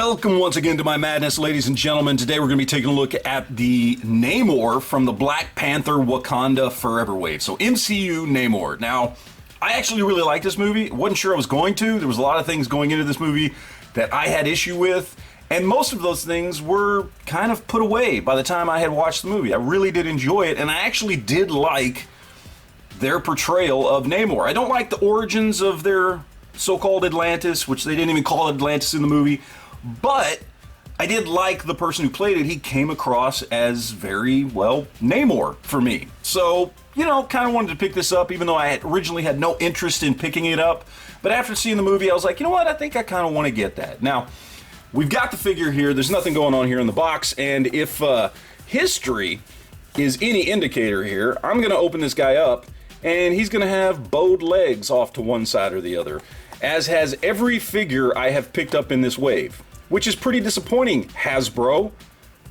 Welcome once again to my madness, ladies and gentlemen. Today we're going to be taking a look at the Namor from the Black Panther Wakanda Forever wave. So MCU Namor. Now, I actually really like this movie. Wasn't sure I was going to. There was a lot of things going into this movie that I had issue with. And most of those things were kind of put away by the time I had watched the movie. I really did enjoy it, and I actually did like their portrayal of Namor. I don't like the origins of their so-called Atlantis, which they didn't even call it Atlantis in the movie, but I did like the person who played it. He came across as very, well, Namor for me. So, you know, kind of wanted to pick this up, even though I had originally had no interest in picking it up. But after seeing the movie, I was like, you know what, I think I kind of want to get that. Now, we've got the figure here. There's nothing going on here in the box, and if history is any indicator here, I'm going to open this guy up, and he's going to have bowed legs off to one side or the other, as has every figure I have picked up in this wave, which is pretty disappointing, Hasbro,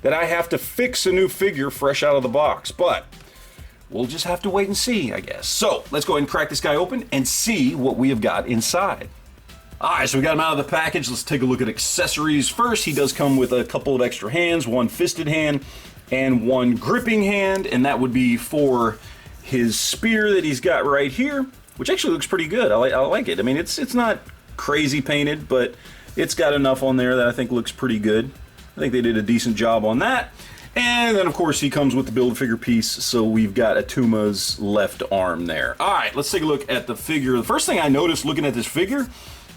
that I have to fix a new figure fresh out of the box, but we'll just have to wait and see, I guess. So, let's go ahead and crack this guy open and see what we have got inside. Alright, so we got him out of the package. Let's take a look at accessories. First, he does come with a couple of extra hands, one fisted hand and one gripping hand, and that would be for his spear that he's got right here, which actually looks pretty good. I like it. I mean, it's not crazy painted, but it's got enough on there that I think looks pretty good. I think they did a decent job on that. And then, of course, he comes with the Build-A-Figure piece, so we've got Atuma's left arm there. Alright, let's take a look at the figure. The first thing I noticed looking at this figure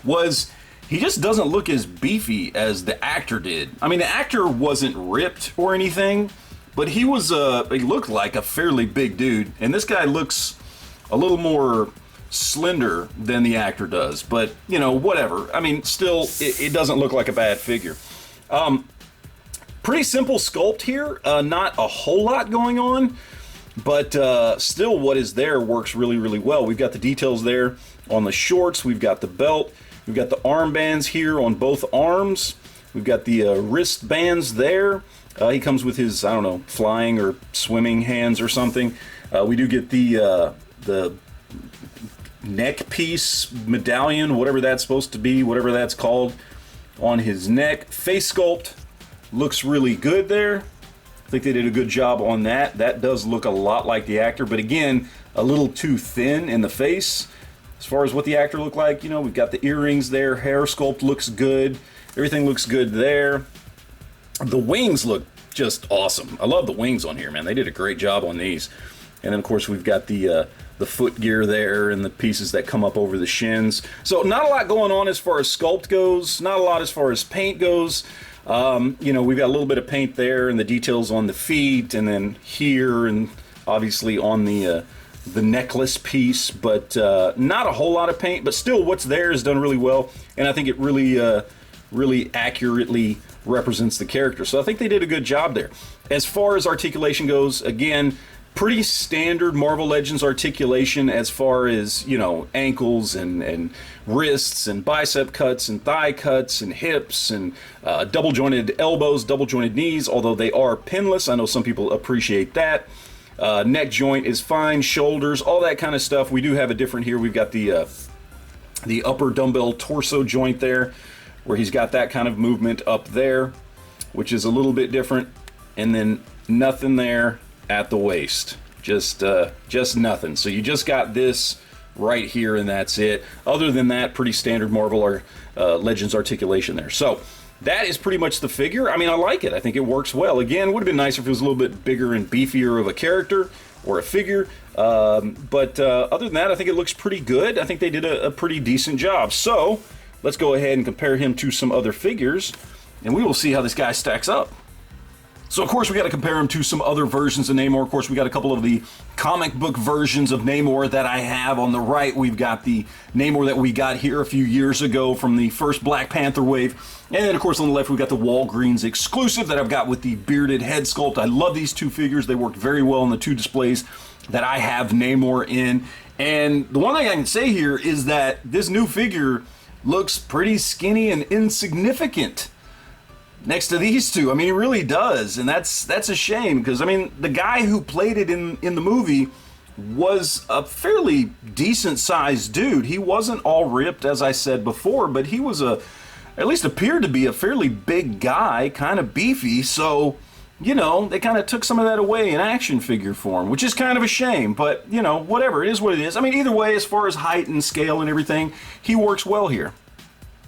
was he just doesn't look as beefy as the actor did. I mean, the actor wasn't ripped or anything, but he looked like a fairly big dude, and this guy looks a little more slender than the actor does, but, you know, whatever. I mean, still, it doesn't look like a bad figure. Pretty simple sculpt here, not a whole lot going on, but still what is there works really, really well. We've got the details there on the shorts, we've got the belt, we've got the armbands here on both arms, we've got the wristbands there. He comes with his, I don't know, flying or swimming hands or something. We do get the neck piece, medallion, whatever that's supposed to be, whatever that's called, on his neck. Face sculpt looks really good there. I think they did a good job on that. That does look a lot like the actor, but again, a little too thin in the face. As far as what the actor looked like, you know, we've got the earrings there, hair sculpt looks good, everything looks good there. The wings look just awesome. I love the wings on here, man. They did a great job on these. And then, of course, we've got the foot gear there and the pieces that come up over the shins. So not a lot going on as far as sculpt goes, not a lot as far as paint goes. You know, we've got a little bit of paint there and the details on the feet and then here and obviously on the necklace piece, but not a whole lot of paint, but still what's there is done really well, and I think it really accurately represents the character. So I think they did a good job there. As far as articulation goes, again, pretty standard Marvel Legends articulation as far as, you know, ankles and wrists and bicep cuts and thigh cuts and hips and double jointed elbows, double jointed knees, although they are pinless. I know some people appreciate that. Neck joint is fine, shoulders, all that kind of stuff. We do have a different here. We've got the upper dumbbell torso joint there, where he's got that kind of movement up there, which is a little bit different, and then nothing there at the waist, just nothing. So you just got this right here, and that's it. Other than that, pretty standard Marvel or Legends articulation there. So that is pretty much the figure. I mean, I like it. I think it works well. Again, it would have been nicer if it was a little bit bigger and beefier of a character or a figure. But other than that, I think it looks pretty good. I think they did a pretty decent job. So let's go ahead and compare him to some other figures, and we will see how this guy stacks up. So, of course, we got to compare him to some other versions of Namor. Of course, we got a couple of the comic book versions of Namor that I have. On the right, we've got the Namor that we got here a few years ago from the first Black Panther wave. And then, of course, on the left, we've got the Walgreens exclusive that I've got with the bearded head sculpt. I love these two figures. They worked very well in the two displays that I have Namor in. And the one thing I can say here is that this new figure looks pretty skinny and insignificant next to these two. I mean, he really does, and that's a shame, because I mean, the guy who played it in the movie was a fairly decent sized dude. He wasn't all ripped, as I said before, but he was a at least appeared to be a fairly big guy, kind of beefy, so, you know, they kind of took some of that away in action figure form, which is kind of a shame, but, you know, whatever, it is what it is. I mean, either way, as far as height and scale and everything, he works well here.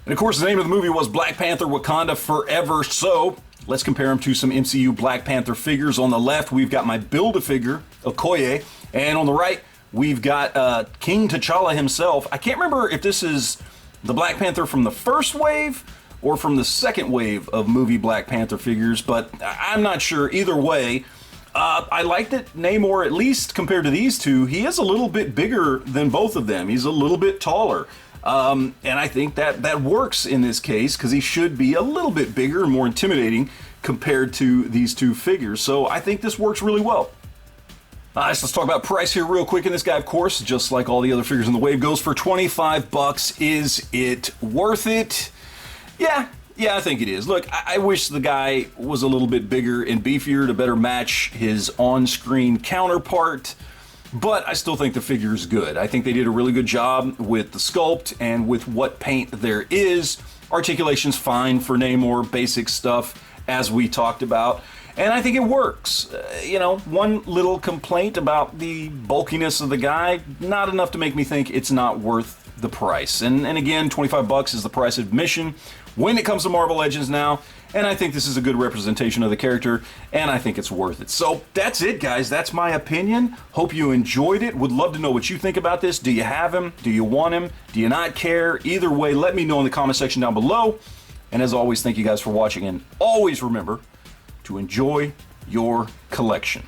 And of course, the name of the movie was Black Panther Wakanda Forever, so let's compare him to some MCU Black Panther figures. On the left, we've got my Build-A-Figure, Okoye, and on the right, we've got King T'Challa himself. I can't remember if this is the Black Panther from the first wave or from the second wave of movie Black Panther figures, but I'm not sure. Either way, I like that Namor, at least compared to these two, he is a little bit bigger than both of them. He's a little bit taller. And I think that works in this case because he should be a little bit bigger and more intimidating compared to these two figures. So I think this works really well. Nice, let's talk about price here real quick. And this guy, of course, just like all the other figures in the wave, goes for $25. Is it worth it? Yeah, I think it is. Look, I wish the guy was a little bit bigger and beefier to better match his on-screen counterpart. But I still think the figure is good. I think they did a really good job with the sculpt and with what paint there is. Articulation's fine for Namor, basic stuff, as we talked about. And I think it works. You know, one little complaint about the bulkiness of the guy, not enough to make me think it's not worth the price. And again, $25 is the price of admission when it comes to Marvel Legends now. And I think this is a good representation of the character, and I think it's worth it. So that's it, guys. That's my opinion. Hope you enjoyed it. Would love to know what you think about this. Do you have him? Do you want him? Do you not care? Either way, let me know in the comment section down below. And as always, thank you guys for watching, and always remember to enjoy your collection.